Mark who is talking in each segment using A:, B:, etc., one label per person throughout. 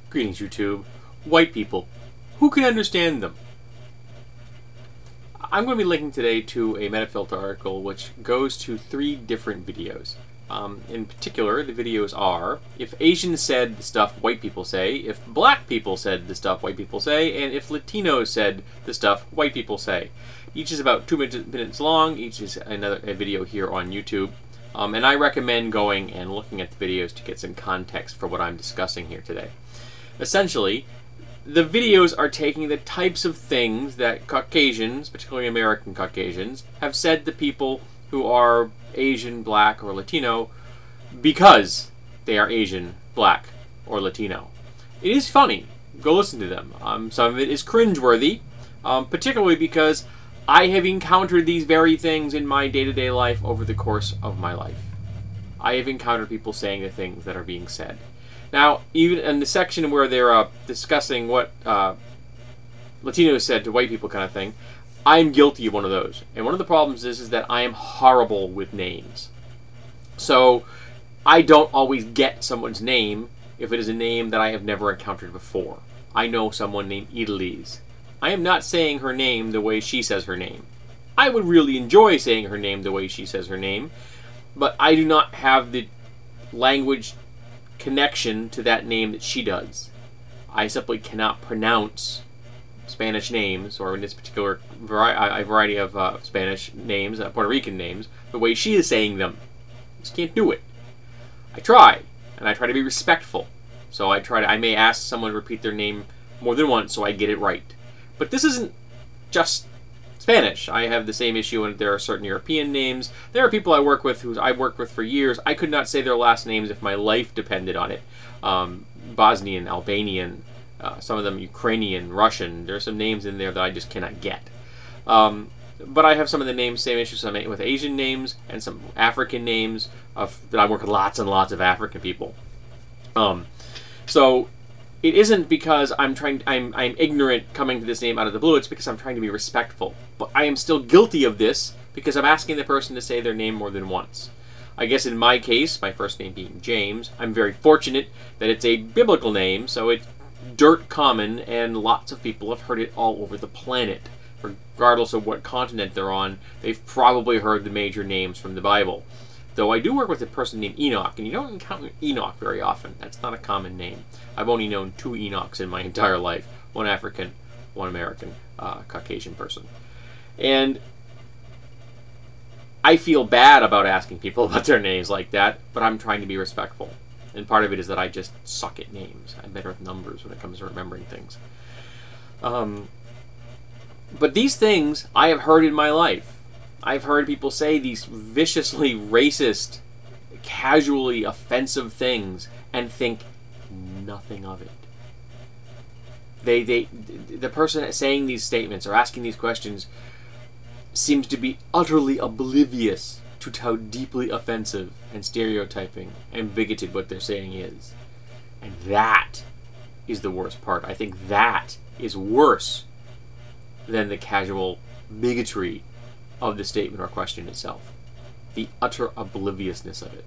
A: Greetings, YouTube. White people. Who can understand them? I'm going to be linking today to a Metafilter article which goes to 3 different videos. In particular, the videos are if Asians said the stuff white people say, if black people said the stuff white people say, and if Latinos said the stuff white people say. Each is about 2 minutes long. Each is a video here on YouTube. And I recommend going and looking at the videos to get some context for what I'm discussing here today. Essentially, the videos are taking the types of things that Caucasians, particularly American Caucasians, have said to people who are Asian, black, or Latino because they are Asian, black, or Latino. It is funny. Go listen to them. Some of it is cringeworthy, particularly because I have encountered these very things in my day-to-day life over the course of my life. I have encountered people saying the things that are being said. Now, even in the section where they're discussing what Latinos said to white people kind of thing, I'm guilty of one of those. And one of the problems is that I am horrible with names. So, I don't always get someone's name if it is a name that I have never encountered before. I know someone named Idalise. I am not saying her name the way she says her name. I would really enjoy saying her name the way she says her name, but I do not have the language connection to that name that she does. I simply cannot pronounce Spanish names, or in this particular variety of Spanish names, Puerto Rican names, the way she is saying them. I just can't do it. I try, and I try to be respectful. So I may ask someone to repeat their name more than once so I get it right. But this isn't just Spanish. I have the same issue when there are certain European names. There are people I work with who I've worked with for years. I could not say their last names if my life depended on it. Bosnian, Albanian, some of them Ukrainian, Russian. There are some names in there that I just cannot get. But I have some of the names, same issues with Asian names and some African names that I work with lots and lots of African people. So it isn't because I'm ignorant coming to this name out of the blue. It's because I'm trying to be respectful. But I am still guilty of this because I'm asking the person to say their name more than once. I guess in my case, my first name being James, I'm very fortunate that it's a biblical name, so it's dirt common, and lots of people have heard it all over the planet. Regardless of what continent they're on, they've probably heard the major names from the Bible. Though I do work with a person named Enoch, and you don't encounter Enoch very often. That's not a common name. I've only known 2 Enochs in my entire life. One African, one American, Caucasian person. And I feel bad about asking people about their names like that, but I'm trying to be respectful. And part of it is that I just suck at names. I'm better with numbers when it comes to remembering things. But these things I have heard in my life. I've heard people say these viciously racist, casually offensive things and think nothing of it. The person saying these statements or asking these questions seems to be utterly oblivious to how deeply offensive and stereotyping and bigoted what they're saying is. And that is the worst part. I think that is worse than the casual bigotry of the statement or question itself. The utter obliviousness of it.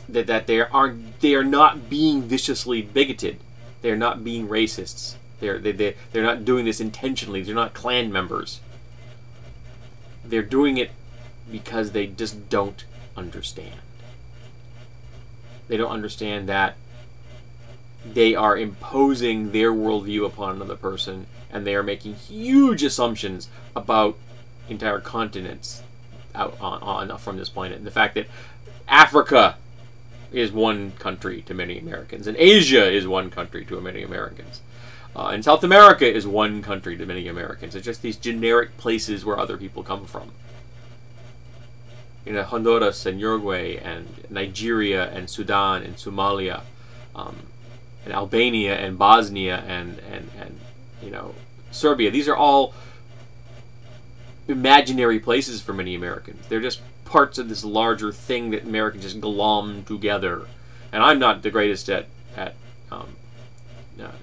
A: That they are not being viciously bigoted. They are not being racists. They're not doing this intentionally. They're not Klan members. They're doing it because they just don't understand. They don't understand that they are imposing their worldview upon another person, and they are making huge assumptions about entire continents out from this planet. And the fact that Africa is one country to many Americans, and Asia is one country to many Americans, and South America is one country to many Americans. It's just these generic places where other people come from. Honduras and Uruguay and Nigeria and Sudan and Somalia, and Albania and Bosnia and Serbia. These are all imaginary places for many Americans. They're just parts of this larger thing that Americans just glom together. And I'm not the greatest at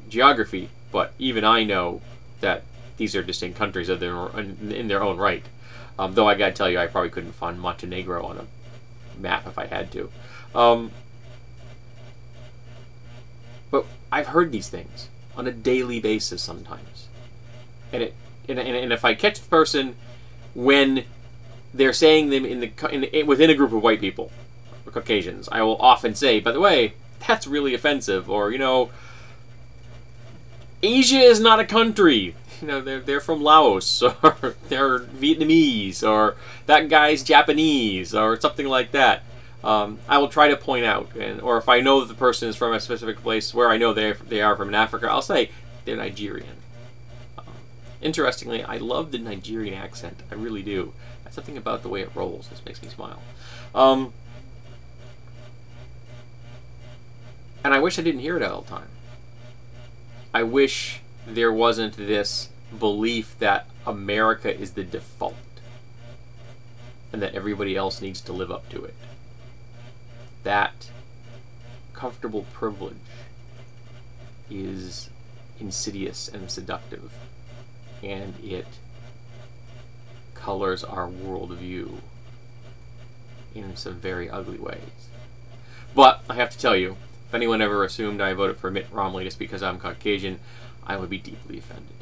A: geography, but even I know that these are distinct countries in their own right. Though I gotta tell you, I probably couldn't find Montenegro on a map if I had to. But I've heard these things on a daily basis sometimes. And if I catch the person when they're saying them within a group of white people, or Caucasians, I will often say, by the way, that's really offensive, or, you know, Asia is not a country. You know, they're from Laos, or they're Vietnamese, or that guy's Japanese, or something like that. I will try to point out, or if I know that the person is from a specific place where I know they are from Africa, I'll say they're Nigerian. Interestingly, I love the Nigerian accent. I really do. That's something about the way it rolls. This makes me smile. And I wish I didn't hear it all the time. I wish there wasn't this belief that America is the default and that everybody else needs to live up to it. That comfortable privilege is insidious and seductive, and it colors our worldview in some very ugly ways. But I have to tell you, if anyone ever assumed I voted for Mitt Romney just because I'm Caucasian, I would be deeply offended.